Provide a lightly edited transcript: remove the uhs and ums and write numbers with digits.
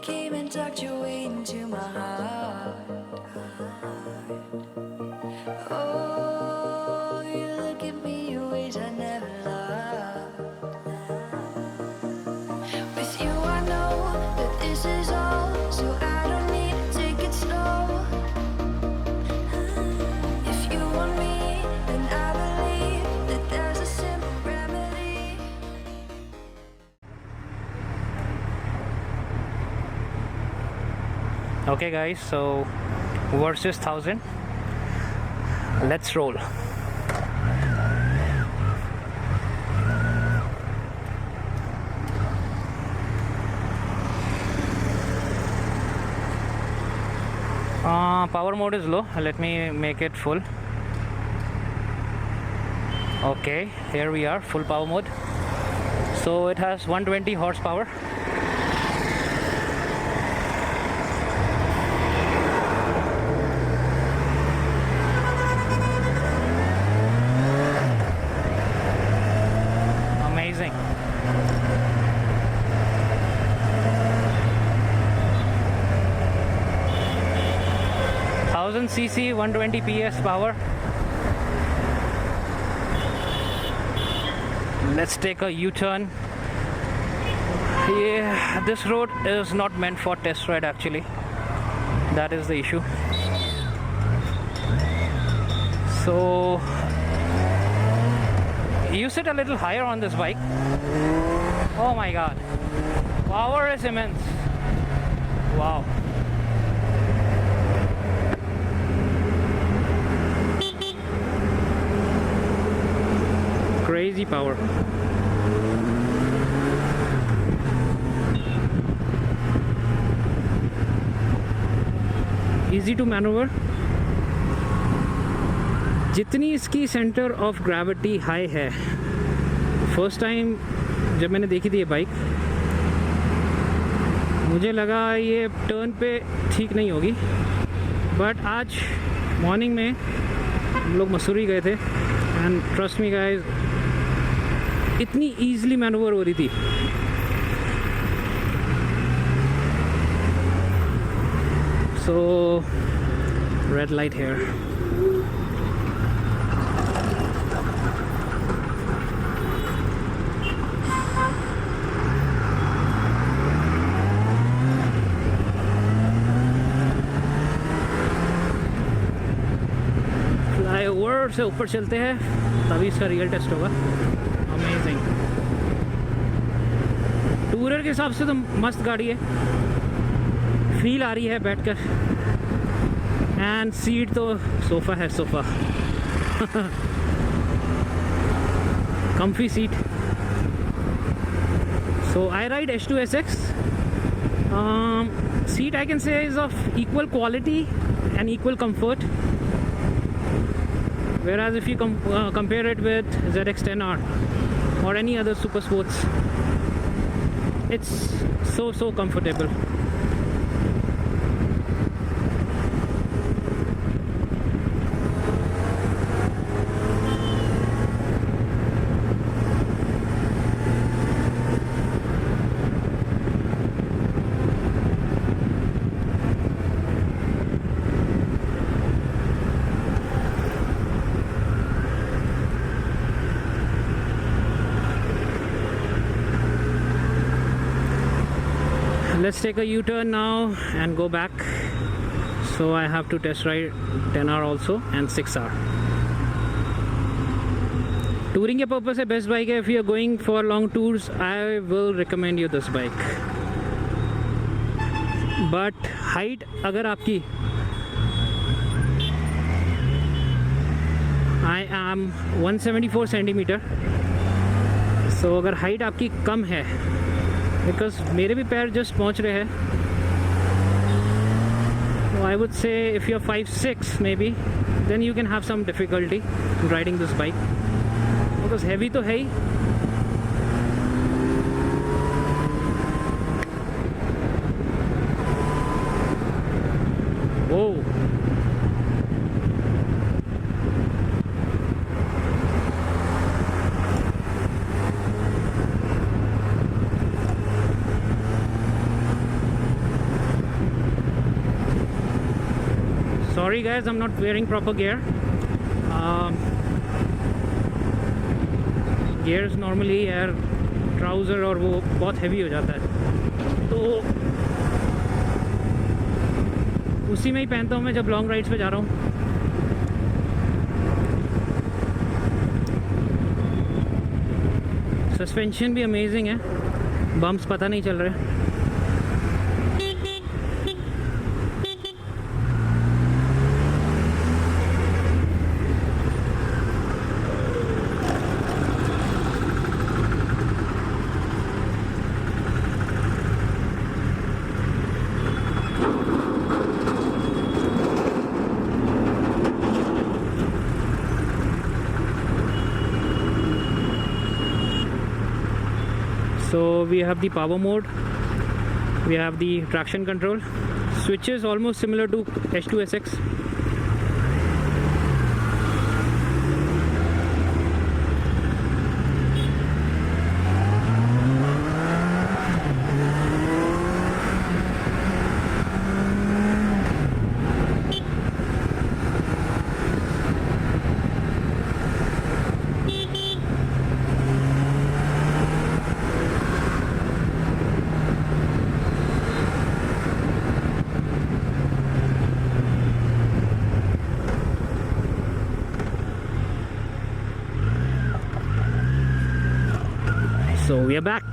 came and tucked your way into my heart. Oh, you look at me in ways I never loved. With you I know that this is all, so I don't need to take it slow. If you want me, then I believe that there's a simple remedy. Okay guys, so Versys 1000, let's roll. Power mode is low, let me make it full. Okay, here we are, full power mode. So it has 120 horsepower. Amazing. cc 120 PS power. Let's take a U-turn. Yeah, this road is not meant for test ride actually. That is the issue. So you sit a little higher on this bike. Oh my god, power is immense. Wow. Crazy power. Easy to maneuver. जितनी इसकी centre of gravity high है, first time जब मैंने देखी थी ये bike, मुझे लगा ये टर्न पे ठीक नहीं होगी, बट आज मॉर्निंग में हम लोग मसूरी गए थे एंड ट्रस्ट मी गाइस, इतनी ईजिली मैनूवर हो रही थी. सो रेड लाइट हेयर. फ्लाईओवर से ऊपर चलते हैं तभी इसका रियल टेस्ट होगा. अमेजिंग. टूरर के हिसाब से तो मस्त गाड़ी है, फील आ रही है बैठकर. एंड सीट तो सोफ़ा है, sofa. comfy seat. So I ride H2SX. Seat I can say is of equal quality and equal comfort, whereas if you compare it with ZX10R or any other super sports, it's so comfortable. Let's take a U-turn now and go back. So I have to test ride 10R also and 6R. Touring के purpose से best bike है. If you are going for long tours, I will recommend you this bike. But height अगर आपकी, I am 174 centimeter. So अगर height आपकी कम है, because मेरे भी पैर जस्ट पहुंच रहे हैं, I would say if you are 5'6" may be, then you can have some difficulty riding this bike, because heavy तो है ही. Oh, sorry guys, I'm not wearing proper gear. Gears normally यार ट्राउज़र और वो बहुत हैवी हो जाता है, तो उसी में ही पहनता हूँ मैं जब लॉन्ग राइड्स पे जा रहा हूँ. सस्पेंशन भी अमेजिंग है, बम्प्स पता नहीं चल रहे. So we have the power mode, we have the traction control, switches almost similar to H2SX. So we are back.